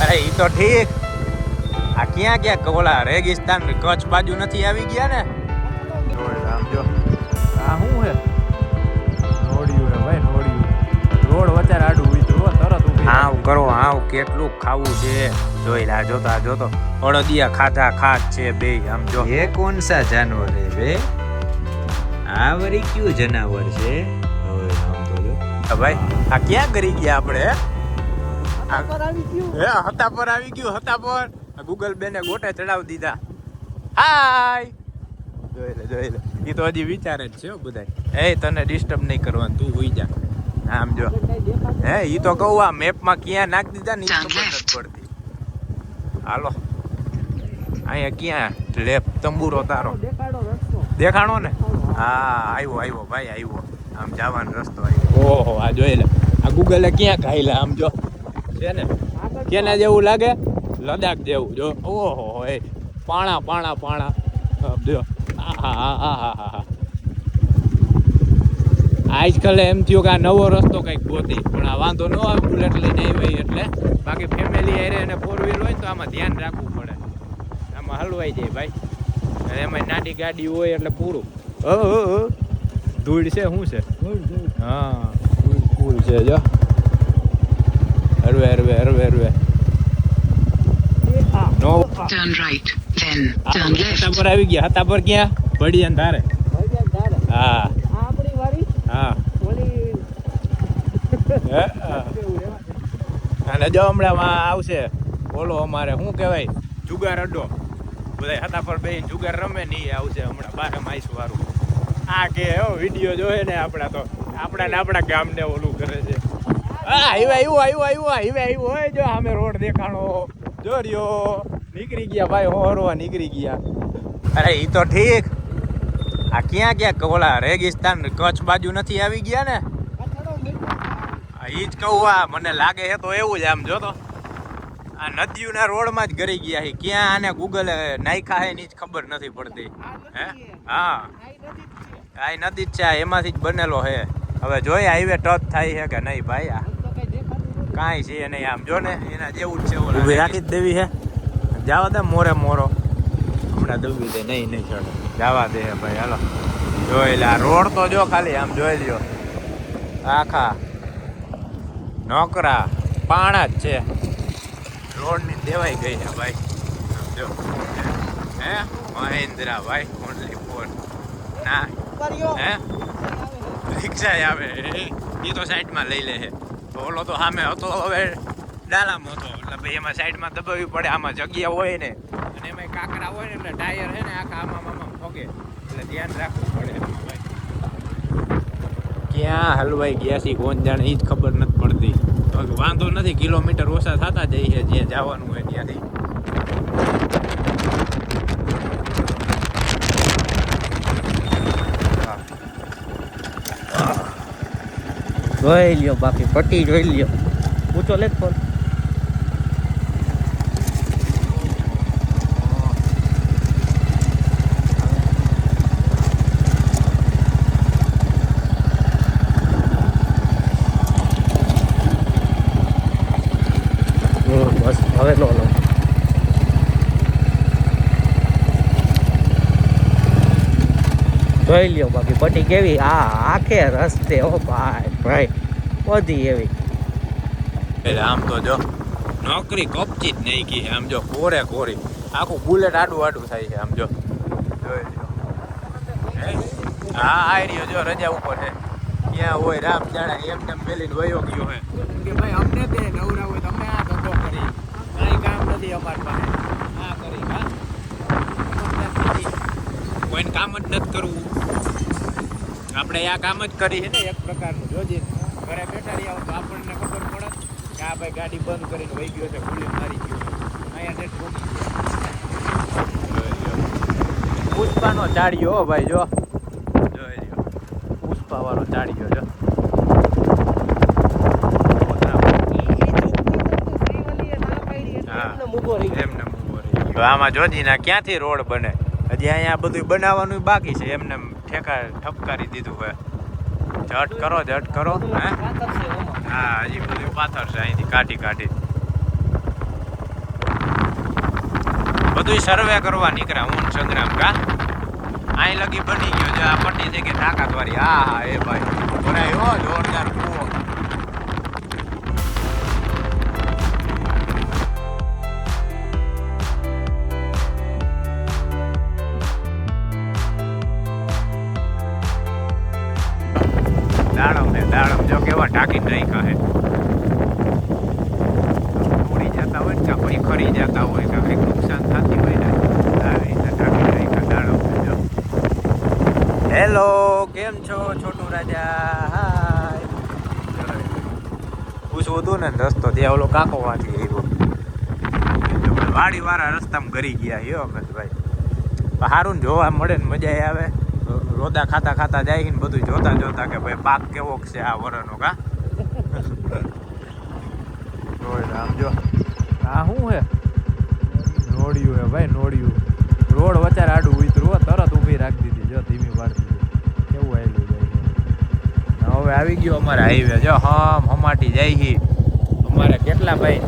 અરે ઈ તો ઠીક, આ ક્યાં ક્યાં ઓલા રેગિસ્તાન કચ્છ બાજુ નથી આવી ગયા ને? આમ જો આ શું હે, નોડિયું હે ભાઈ, નોડિયું રોડ વચ્ચે આડું ઉતરો તરત ઉભી. હાવ કરો હાવ, કેટલું ખાવું છે જોઈ લા. જોતા જોતો અડદિયા ખાધા ખાત છે બે. આમ જો એ કોણ સા જાનવર હે બે? આ વરી ક્યું જનાવર છે? આમ તો જો ભાઈ, આ ક્યાં કરી ગયા આપણે? હતા પર આવી ગયું, હતા પર ગૂગલ બેને ગોટે ચડાવી દીધા. હાય જોઈ લે એ તો હજી વિચારે જ છે બધા. એ તને ડિસ્ટર્બ નહીં કરવાનું, તું હોઈ જા. આમ જો હે ઈ તો કહું આ મેપમાં ક્યાં નાખી દીધા ને ખબર નથી પડતી. હાલો અહીંયા ક્યાં લેપ તંબુરો તારો દેખાણો ને? હા આવ્યો ભાઈ આવ્યો. આમ જવાનો રસ્તો આવ્યો. ઓહો આ જોઈ લે, આ ગૂગલે ક્યાં ખાઈલા. આમ જો છે ને કેના જેવું લાગે? લદાખ જેવું જો. ઓહો એ પાણા પાણા પાણા જો. આજકાલ એમ થયું કે આ નવો રસ્તો કઈક ગોતી, પણ આ વાંધો ન આવે બુલેટ લઈને આવી એટલે. બાકી ફેમિલી આરે અને 4 વ્હીલ હોય ને તો આમાં ધ્યાન રાખવું પડે, આમાં હલવાઈ જાય ભાઈ. એમાં નાની ગાડી હોય એટલે પૂરું. ધૂળ છે શું છે? હા ધૂળ છે જો. હરવે નો turn right then turn left. હતા પર આવી ગયા. હતા પર ક્યાં? ભડિયાન ધારે. હા હા અને જો હમણાં આવશે બોલો અમારે શું કહેવાય જુગાર અડ્ડો. બધા હતા પર બે જુગાર રમે નહીં આવશે હમણાં 12 માઈસ વાળું. આ કે વિડીયો જોયે ને આપણા તો આપણા ગામને ઓલું કરે છે. હા આવ્યો હોય જો સામે રોડ દેખાણો જો રહ્યો. નીકળી ગયા ભાઈ, હોરવા નીકળી ગયા. અરે ઈ તો ઠીક, આ ક્યાં ઓલા રેગિસ્તાન કચ્છ બાજુ નથી આવી ગયા ને? ઈ જ કહું, આ મને લાગે છે તો એવું જ. આમ જો તો આ નદીઓના રોડમાં જ ગરી ગયા છે. ક્યાં આને ગૂગલે નાખ્યા હે ની જ ખબર નથી પડતી. હે હા આ નદી જ છે, એમાંથી જ બનેલો છે. હવે જોઈએ હાઈવે ટચ થાય છે કે નહીં ભાઈ. આ કાંઈ છે નહીં. આમ જો ને એના જેવું જ છે. ઊભી રાખી જ દેવી છે. જવા દે મોરો હમણાં દબી દે. નહીં ચડે, જવા દે ભાઈ. હાલો જોઈ લે, આ રોડ તો જો ખાલી આમ જોઈ લ્યો. આખા નોકરા પાણા જ છે, રોડની દેવાઈ ગઈ છે ભાઈ. જો હે મહેન્દ્રા ભાઈ ઓનલી ફોર ના હે રિક્ષા આવે એ તો સાઈડમાં લઈ લે છે. ઓલો તો સામે હતો, હવે ડાલામાં હતો એટલે ભાઈ એમાં સાઈડમાં દબાવવી પડે. આમાં જગ્યા હોય ને અને એમાં કાકરા હોય ને એટલે ટાયર છે ને આખા આમાં ફોગે એટલે ધ્યાન રાખવું પડે ભાઈ. ક્યાં હલવાઈ ગયા છે કોણ જાણે, એ જ ખબર નથી પડતી. વાંધો નથી, કિલોમીટર ઓછા થતા જાય છે જ્યાં જવાનું હોય ત્યાંથી. જોઈ લ્યો, બાકી પટ્ટી જોઈ લ્યો. ઊંચો લે ફોન. બસ હવે લો જોઈ લ્યો, બાકી પટ્ટી કેવી આખે રસ્તે. ઓ ભાઈ બધી એવી. એટલે આમ તો જો નોકરી કપચી જ નહીં કી. આમ જો કોરી આખું બુલેટ આડું થાય છે. આમ જો જોઈ લ્યો. હા આ રહ્યો જો રજા ઉપર છે. ક્યાં હોય રામ જાણે એમને મેલીને વયો ગયો હે કે ભાઈ અમને દે નવરા હોય તમે આ ધંધો કરી, કાંઈ કામ નથી અમારી પાસે. આ કરી કોઈને કામ જ નથી કરવું. આપણે આ કામ જ કરી છે ને એક પ્રકારનું. જોજે ઘરે બેઠા રહ્યા તો આપણને ખબર પડે કે આ ભાઈ ગાડી બંધ કરીને વહી ગયો છે, ભૂલી મારી ગયો. અહીંયા નેટ ભૂલી ગયો. પુષ્પાનો ચાળિયો ભાઈ જો જોઈ લ્યો. પુષ્પા વાળો ચાળિયો જો. એમને આમાં જોજી ના ક્યાંથી રોડ બને? હજી અહીંયા બધું બનાવવાનું બાકી છે. એમને ઠપકારી દીધું હોય. જટ કરો હે. હા હજી બધું પાથર છે અહીંથી કાઢી. બધું સર્વે કરવા નીકળ્યા હું સંગ્રામ કા અહીં લગી બની ગયો જો આ પટ્ટી થઈ ગઈ તાકાત વાળી હા એ ભાઈ ભરાયો જોરદાર કૂવો દાડમ જો કેવા ટાંકીને રાખ્યા હે ઉડી જતા હોય ને પછી ખરી જતા હોય કે કંઈક નુકસાન થતી હોય ને આવી રીતે ટાંકીને રાખ્યા દાડમ જો હેલો કેમ છો છોટું રાજા હાય પૂછવું હતું ને રસ્તો ત્યાં ઓલો કાકો વાંચી આવ્યો વાડી વાળા રસ્તામાં ઘરી ગયા હે અમદાભાઈ સારું જોવા મળે ને મજા આવે રોદા ખાતા જાય ને બધું જોતા કે ભાઈ પાક કેવો છે આ વરનો કા આમ જો આ શું હે નોડિયું હે ભાઈ નોડિયું રોડ વચ્ચે આડું ઉતરું તરત ઊભી રાખી દીધી જો ધીમી વાળતી કેવું આવેલું જાય હવે આવી ગયો અમારે હાઈવે જો હમાટી જાય હી અમારે કેટલા ભાઈ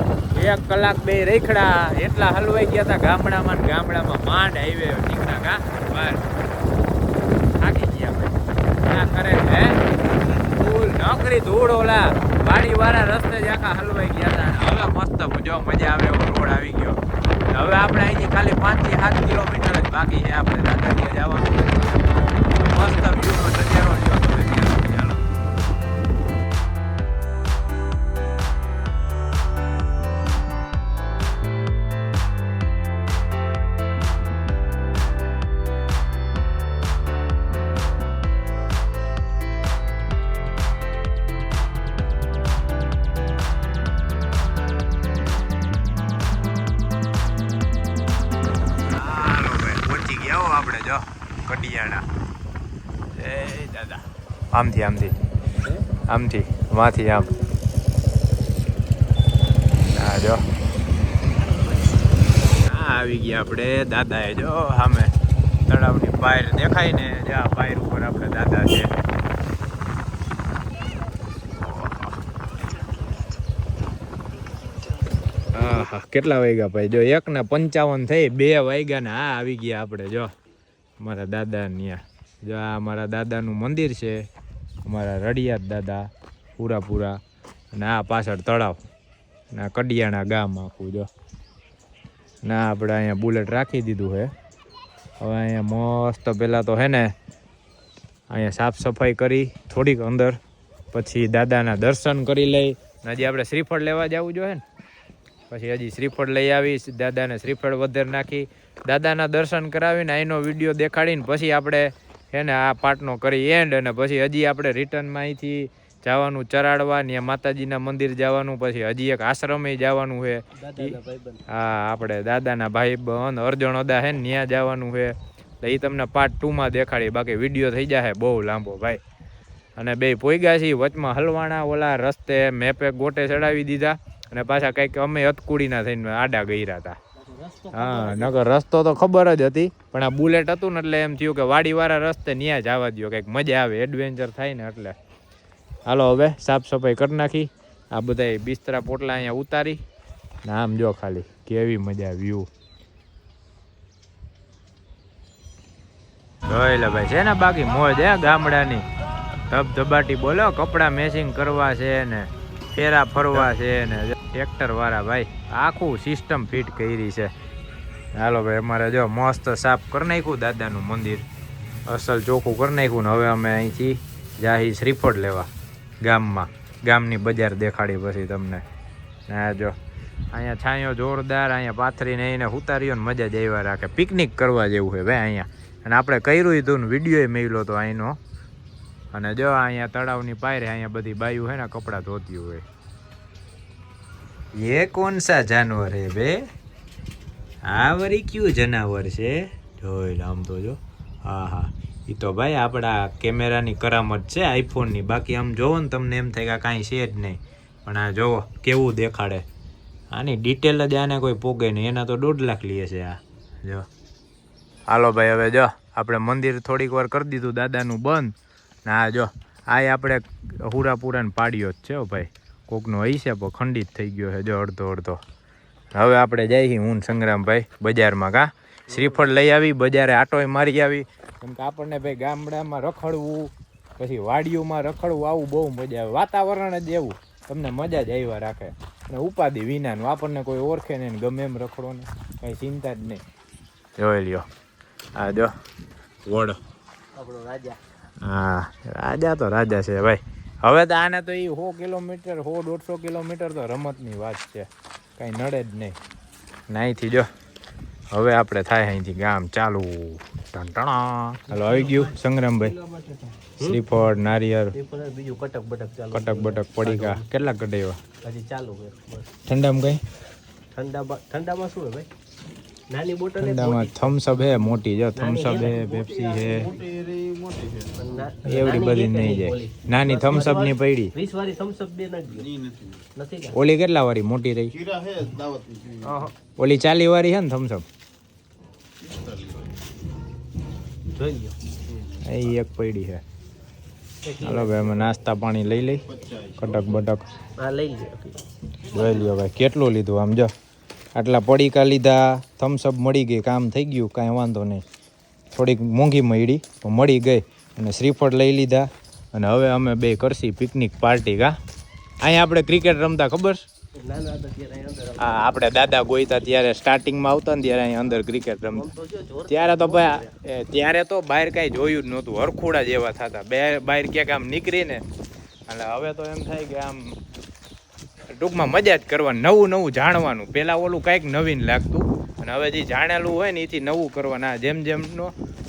1 કલાક 2 રેખડા એટલા હલવાઈ ગયા હતા ગામડામાં માંડ હાઈવે નીકળ્યા કા બહાર કરે હે ફૂલ નોકરી ધૂળ ઓલા વાડી વાળા રસ્તે જ આખા હલવાઈ ગયા હતા હવે મસ્ત જો મજા આવે એવો રોડ આવી ગયો હવે આપણે અહીંથી ખાલી 5 થી 7 કિલોમીટર જ બાકી છે આપણે દાદાજી જવાનું મસ્ત વ્યૂનો નજારો જો તમે ચાલો કડિયાણા એ દાદા આમથી વાથી આમ હા જો આવી ગયા આપણે દાદાએ જો સામે તળાવની બહાર દેખાય ને જ્યાં બહાર ઉપર આપણે દાદા છે હા કેટલા વાગ્યા ભાઈ જો 1:55 થઈ 2 વાગ્યા ને હા આવી ગયા આપણે જો અમારા દાદા ત્યાં જો આ અમારા દાદાનું મંદિર છે અમારા રડિયાત દાદા પૂરા અને આ પાછળ તળાવ ને આ કડિયાણા ગામ આખું જો ના આપણે અહીંયા બુલેટ રાખી દીધું છે હવે અહીંયા મસ્ત પહેલાં તો હે ને અહીંયા સાફ સફાઈ કરી થોડીક અંદર પછી દાદાના દર્શન કરી લઈ હજી આપણે શ્રીફળ લેવા જવું જોઈએ ને પછી હજી શ્રીફળ લઈ આવી દાદાને શ્રીફળ વધેર નાખી દાદાના દર્શન કરાવીને અહીંનો વિડીયો દેખાડીને પછી આપણે એને આ પાર્ટનો કરી એન્ડ અને પછી હજી આપણે રિટર્નમાં અહીંથી જવાનું ચરાડવા ત્યાં માતાજીના મંદિર જવાનું પછી હજી એક આશ્રમે જવાનું છે હા આપણે દાદાના ભાઈ બંધ અર્જણોદા છે ને ત્યાં જવાનું છે એટલે એ તમને પાર્ટ 2માં દેખાડી બાકી વિડીયો થઈ જશે બહુ લાંબો ભાઈ અને બે પોઈગા છીએ વચમાં હલવાણા ઓલા રસ્તે મેપે ગોટે ચડાવી દીધા અને પાછા કંઈક અમે હથકુડીના થઈને આડા ગયરા હતા હા નકર રસ્તો તો ખબર જ હતી પણ આ બુલેટ હતું ને એટલે એમ થયું કે વાડીવાળા રસ્તે ત્યાં જવા દો કંઈક મજા આવે એડવેન્ચર થાય ને એટલે હાલો હવે સાફ સફાઈ કરી નાખી આ બધા બિસ્તરા પોટલા અહીંયા ઉતારી ને આમ જો ખાલી કેવી મજા વ્યૂ જોઈ લે ભાઈ છે ને બાકી મોજ હે ગામડાની ધબધબાટી બોલો કપડાં મેચિંગ કરવા છે ને ફેરા ફરવા છે ને ટ્રેક્ટર વાળા ભાઈ આખું સિસ્ટમ ફિટ કરી છે હાલો ભાઈ અમારે જો મસ્ત સાફ કરી નાખ્યું દાદાનું મંદિર અસલ ચોખ્ખું કરી નાખ્યું ને હવે અમે અહીંથી જાહી શ્રીફળ લેવા ગામની બજાર દેખાડી પછી તમને ના જો અહીંયા છાંયો જોરદાર અહીંયા પાથરીને એને ઉતાર્યો ને મજા જ આવ્યા રાખે પિકનિક કરવા જેવું છે ભાઈ અહીંયા અને આપણે કર્યું હતું ને વિડીયો મેળ્યો તો અહીંનો અને જો અહીંયા તળાવની પાયરે અહીંયા બધી બાયું છે ને કપડાં ધોતી હોય ये कौन सा जानवर है बे આ વરી ક્યું જનાવર છે જોઈ આમ તો જો હા એ તો ભાઈ આપણા કેમેરાની કરામત છે આઈફોનની બાકી આમ જોવો ને તમને એમ થાય કે કાંઈ છે જ નહીં પણ આ જોવો કેવું દેખાડે આની ડિટેલ જ આને કોઈ પોગે નહીં એના તો 1.5 લાખ લે છે આ જો હાલો ભાઈ હવે જો આપણે મંદિર થોડીક વાર કરી દીધું દાદાનું બંધ ને આ જો આ આપણે હુરાપુરાને પાડ્યો જ છે ભાઈ કોકનો હશે પણ ખંડિત થઈ ગયો છે જો અડધો હવે આપણે જઈએ હું સંગ્રામભાઈ બજારમાં કા શ્રીફળ લઈ આવી બજારે આટોય મારી આવી કેમ કે આપણને ભાઈ ગામડામાં રખડવું પછી વાડીઓમાં રખડવું આવું બહુ મજા આવે વાતાવરણ જ એવું તમને મજા જ આવ્યા રાખે અને ઉપાધિ વિનાનું આપણને કોઈ ઓળખે નહીં ગમે એમ રખડો ને કંઈ ચિંતા જ નહીં જોઈ લ્યો આ જો વડ આપણો રાજા હા રાજા તો રાજા છે ભાઈ હવે તો આને તો એ 100 કિલોમીટર 100-150 કિલોમીટર તો રમતની વાત છે કાંઈ નડે જ નહીં નાહીથી જો હવે આપણે થાય અહીંથી ગામ ચાલુ ટણા હાલો આવી ગયું સંગ્રામભાઈ શ્રીફળ નારિયેળ બીજું કટક બટક ચાલુ કટક બટક પડી ગયા કેટલા કઢાવ્યા હજી ચાલુ છે બસ ઠંડામાં કઈ ઠંડામાં શું હે ભાઈ નાની બોટલ ઠંડામાં થમ્સઅપ હે મોટી જો થમ્સઅપ હે પેપ્સી હે એવડી બધી નહીં જાય નાની થમ્સઅપ ની પડી 20 વાળી થમ્સઅપ બે નથી કે ઓલી કેટલા વાળી મોટી રહી ઓલી 40 વાળી હે ને થમ્સઅપ જોઈ લ્યો એ એક પડી છે હાલો ભાઈ અમે નાસ્તા પાણી લઈ લઈ કટક બટક હા લઈ લ્યો જોઈ લ્યો ભાઈ કેટલું લીધું આમ જો આટલા પડીકા લીધા થમ્સઅપ મળી ગઈ કામ થઈ ગયું કાંઈ વાંધો નહીં થોડીક મોંઘી મળી તો મળી ગઈ અને શ્રીફળ લઈ લીધા અને હવે અમે બે કરશી પિકનિક પાર્ટી કા અહીંયા આપણે ક્રિકેટ રમતા ખબર નાના હતા ત્યારે અંદર હા આપણે દાદા ગોઈતા ત્યારે સ્ટાર્ટિંગમાં આવતા ને ત્યારે અહીંયા અંદર ક્રિકેટ રમતા ત્યારે તો ભાઈ ત્યારે તો બહાર કાંઈ જોયું જ નહોતું હરખોડા જેવા થતા બહાર ક્યાંક આમ નીકળીને એટલે હવે તો એમ થાય કે આમ ટૂંકમાં મજા જ કરવાની નવું નવું જાણવાનું પહેલાં ઓલું કાંઈક નવીન લાગતું અને હવે જે જાણેલું હોય ને એથી નવું કરવાના જેમ જેમનો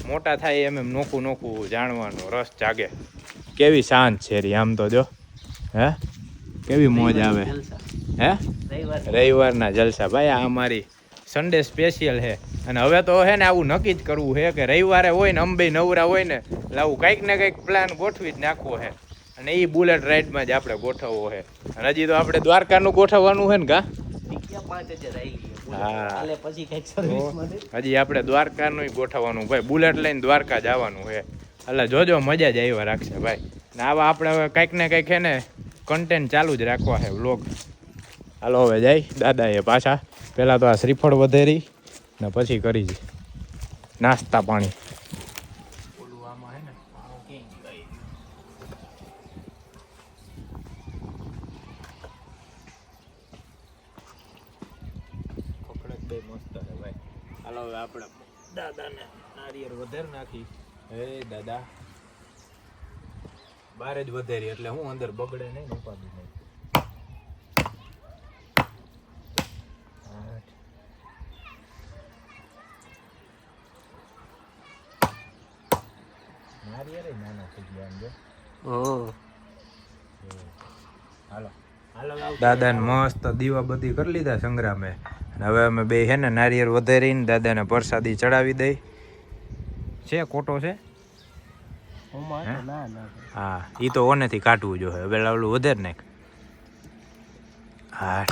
મોટા થાય એમ એમ નોખું નોખું જાણવાનો રસ જાગે કેવી શાંત છે રી આમ તો જો હે કેવી મોજ આવે હે રવિવારના જલસા ભાઈ આ અમારી સન્ડે સ્પેશિયલ છે અને હવે તો હે ને આવું નક્કી જ કરવું છે કે રવિવારે હોય ને અંબે નવરા હોય ને એટલે આવું કંઈક ને કંઈક પ્લાન ગોઠવી જ નાખવો છે અને એ બુલેટ રાઈડમાં જ આપણે ગોઠવવો છે અને હજી તો આપણે દ્વારકાનું ગોઠવવાનું છે ને કા 5000 આવી હા એટલે પછી કઈક સર્વિસ માં હજી આપણે દ્વારકાનું ગોઠવવાનું ભાઈ બુલેટ લઈને દ્વારકા જવાનું છે એટલે જોજો મજા જ આવ્યા રાખશે ભાઈ ને આવા આપણે હવે કંઈક ને કંઈક છે ને કન્ટેન્ટ ચાલુ જ રાખવા છે વ્લોગ હાલો હવે જાય દાદાએ પાછા પહેલાં તો આ શ્રીફળ વધેરી ને પછી કરી છે નાસ્તા પાણી હાલો હવે આપણે દાદાને નારિયેળ વધારે નાખી હે દાદા બાર જ વધેરી એટલે હું અંદર બગડે નહીં ઉપાડી નહીં નારિયેળ નાના થઈ ગયા આમ જો હાલો દાદાને મસ્ત દીવા બધી કરી લીધા સંગ્રામે હવે અમે બે છે ને નારિયેળ વધારીને દાદાને પ્રસાદી ચડાવી દઈ છે ખોટો છે હા એ તો ઓનેથી કાઢવું જોઈએ હવે ઓલું વધારે નાખ હા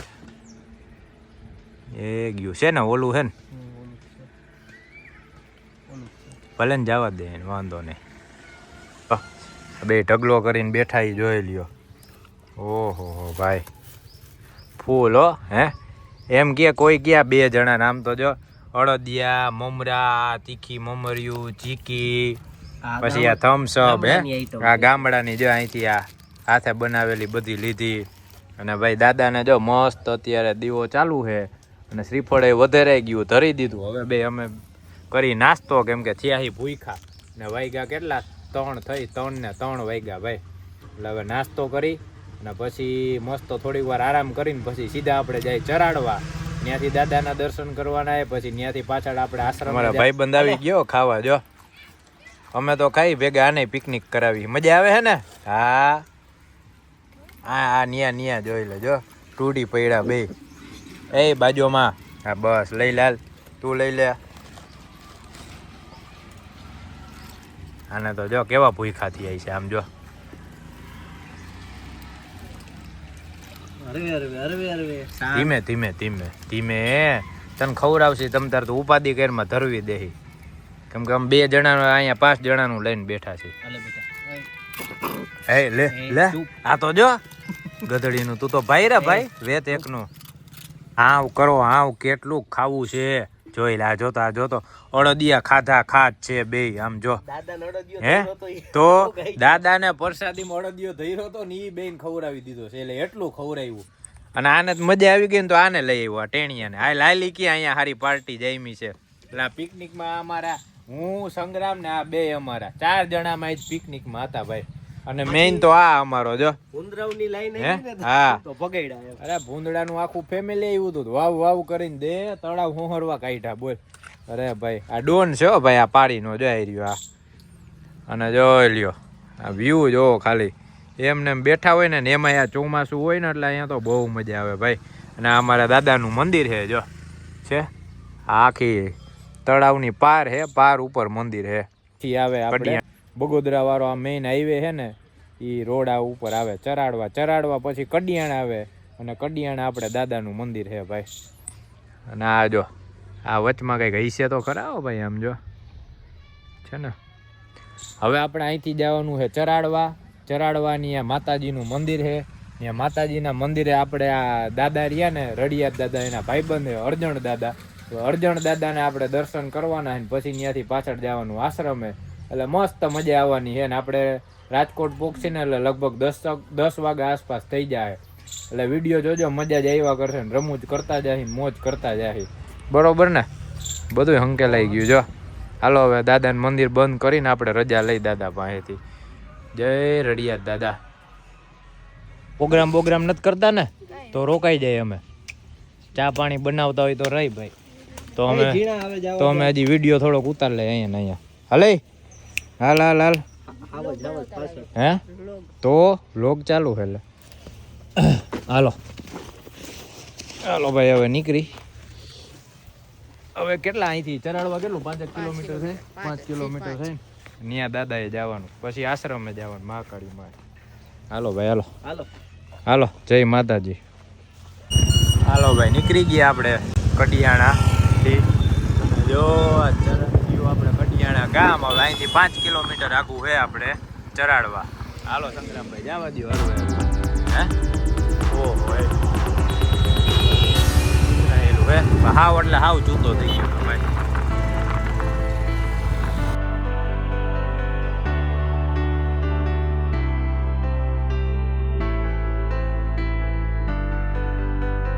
એ ગયું છે ને ઓલું છે ને ભલે ને જવા દે વાંધો નહીં બે ઢગલો કરીને બેઠા એ જોઈ લ્યો ઓહો ભાઈ ફૂલ હો હે એમ કે કોઈ ગયા બે જણા નામ તો જો અડદિયા મમરા તીખી મમરિયું ચીકી પછી આ થમ્સઅપ હે આ ગામડાની જો અહીંથી આ હાથે બનાવેલી બધી લીધી અને ભાઈ દાદાને જો મસ્ત અત્યારે દીવો ચાલુ છે અને શ્રીફળે વધારે ગયું ધરી દીધું હવે બે અમે કરી નાસ્તો કેમ કે થયા ભૂખા ને વાગ્યા કેટલા 3 થઈ 3 ને 3 વાગ્યા ભાઈ એટલે હવે નાસ્તો કરી અને પછી મસ્ત થોડીક વાર આરામ કરીને પછી સીધા આપણે જાય ચરાડવા ત્યાંથી દાદાના દર્શન કરવાના પછી ત્યાંથી પાછળ આપણે આશ્રમ અમારા ભાઈબંધ આવી ગયો ખાવા જો અમે તો ખાઈ ભેગા આને પિકનિક કરાવી મજા આવે છે ને હા હા નિયા જોઈ લેજો ટૂડી પૈડા બે એ બાજુમાં હા બસ લઈ લાલ તું લઈ લે આને તો જો કેવા ભૂખા થઈ જાય છે આમ જો ધીમે ધીમે ધીમે ધીમે તને ખવડાવશે તમ તાર તો ઉપાધિ કરીમાં ધરવી દેહી કેમ કે અમે 2 જણા અહીંયા 5 જણાનું લઈને બેઠા છે હે લે લે આ તો જો ગધડીનું તું તો ભાઈ રે ભાઈ વેત એકનું હાવ કરો હાવ, કેટલું ખાવું છે જોઈ લા. જોતો અડદિયા ખાધા ખાત છે બે. આમ જો હે તો દાદાને પ્રસાદીમાં અડદિયો ધઈરો તો ને ઈ બેન ખવડાવી દીધો છે, એટલે એટલું ખવડાવ્યું. અને આને મજા આવી ગઈ ને તો આને લઈ આવ્યો ટેણિયાને. આ લાલી કે અહીંયા હારી પાર્ટી જામી છે. એટલે આ પિકનિકમાં અમારા હું સંગ્રામ ને આ બે અમારા 4 જણામાં જ પિકનિકમાં હતા ભાઈ. અને મેઇન તો આ અમારો જો ભૂંદરાવની લાઈન હે હા તો પગડ્યા. અરે ભૂંદડાનું આખું ફેમિલી આવ્યું હતું, વાવ કરીને દે તળાવ હોહરવા કાઢ્યા બોલ. અરે ભાઈ આ ડોન છે હો ભાઈ, આ પાડીનો જોઈ રહ્યો આ. અને જોઈ લ્યો આ વ્યૂ જો ખાલી એમને એમ બેઠા હોય ને એમાં આ ચોમાસું હોય ને એટલે અહીંયા તો બહુ મજા આવે ભાઈ. અને આ અમારા દાદાનું મંદિર છે જો છે આખી તળાવની પાર હે, પાર ઉપર મંદિર હે. આવે આપણે બગોદરા વાળો આ મેઇન હાઈવે છે ને એ રોડ આ ઉપર આવે ચરાડવા પછી કડિયાણ આવે અને કડિયાણ આપણે દાદાનું મંદિર છે ભાઈ. અને આ જો આ વચમાં કંઈક હૈસે તો ખરા ભાઈ આમ જો છે ને. હવે આપણે અહીંથી જવાનું છે ચરાડવાની આ માતાજીનું મંદિર છે. ત્યાં માતાજીના મંદિરે આપણે આ દાદા રહ્યા ને રડિયાત દાદા એના ભાઈબંધ અરજણ દાદા, તો અરજણ દાદાને આપણે દર્શન કરવાના છે પછી ત્યાંથી પાછળ જવાનું આશ્રમે. એટલે મસ્ત મજા આવવાની છે ને. આપણે રાજકોટ પહોંચશે ને એટલે લગભગ 10 વાગ્યા આસપાસ થઈ જાય. એટલે વિડીયો જોજો, મજા જ આવ્યા કરશે ને રમૂજ કરતા જાય મોજ કરતા જાય. બરોબર ને, બધું હંકેલાઈ ગયું જો. હાલો હવે દાદાનું મંદિર બંધ કરીને આપણે રજા લઈ દાદા પાસેથી. જય રડિયાત દાદા. પ્રોગ્રામ નથી કરતા ને તો રોકાઈ જાય. અમે ચા પાણી બનાવતા હોય તો રહી ભાઈ. તો અમે હજી વિડીયો થોડોક ઉતાર લઈએ અહીંયા હલે. હાલ હે તો લોક ચાલુ છે એટલે હાલો ભાઈ હવે નીકળી. હવે કેટલા અહીંથી ચરાડવા કેટલું 5 કિલોમીટર છે, 5 કિલોમીટર છે. ત્યાં દાદાએ જવાનું પછી આશ્રમે જવાનું મહાકાળી માં. હાલો ભાઈ હાલો જય માતાજી. હાલો ભાઈ નીકળી ગયા આપણે કડિયાણાથી. જો આપણે કડિયાણા ગામ. હવે અહીંથી 5 કિલોમીટર આગું છે આપણે ચરાડવા. હાલો સંગ્રામભાઈ જવા દો. હે ઓહો હે હાવ એટલે હાવ જૂતો થઈ ગયો ભાઈ.